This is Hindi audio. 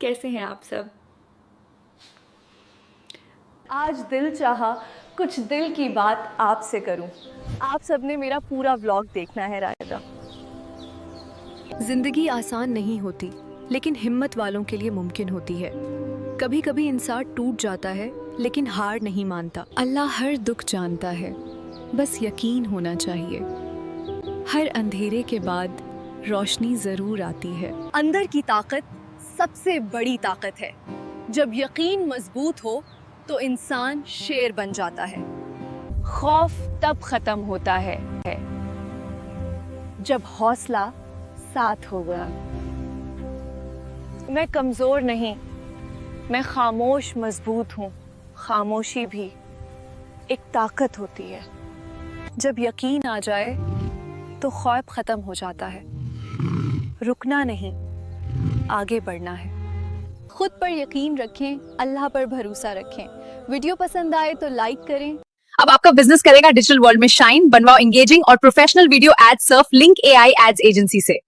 कैसे हैं आप सब? आज दिल चाहा कुछ दिल की बात आपसे करूं। आप सबने मेरा पूरा व्लॉग देखना है रायदा। जिंदगी आसान नहीं होती, लेकिन हिम्मत वालों के लिए मुमकिन होती है। कभी कभी इंसान टूट जाता है, लेकिन हार नहीं मानता। अल्लाह हर दुख जानता है, बस यकीन होना चाहिए। हर अंधेरे के बाद रोशनी जरूर आती है। अंदर की ताकत सबसे बड़ी ताकत है। जब यकीन मजबूत हो तो इंसान शेर बन जाता है। खौफ तब खत्म होता है जब हौसला साथ होगा। मैं कमजोर नहीं, मैं खामोश मजबूत हूँ। खामोशी भी एक ताकत होती है। जब यकीन आ जाए तो खौफ खत्म हो जाता है। रुकना नहीं, आगे बढ़ना है। खुद पर यकीन रखें, अल्लाह पर भरोसा रखें। वीडियो पसंद आए तो लाइक करें। अब आपका बिजनेस करेगा डिजिटल वर्ल्ड में शाइन। बनवाओ एंगेजिंग और professional video ad Surf Link AI ads agency से।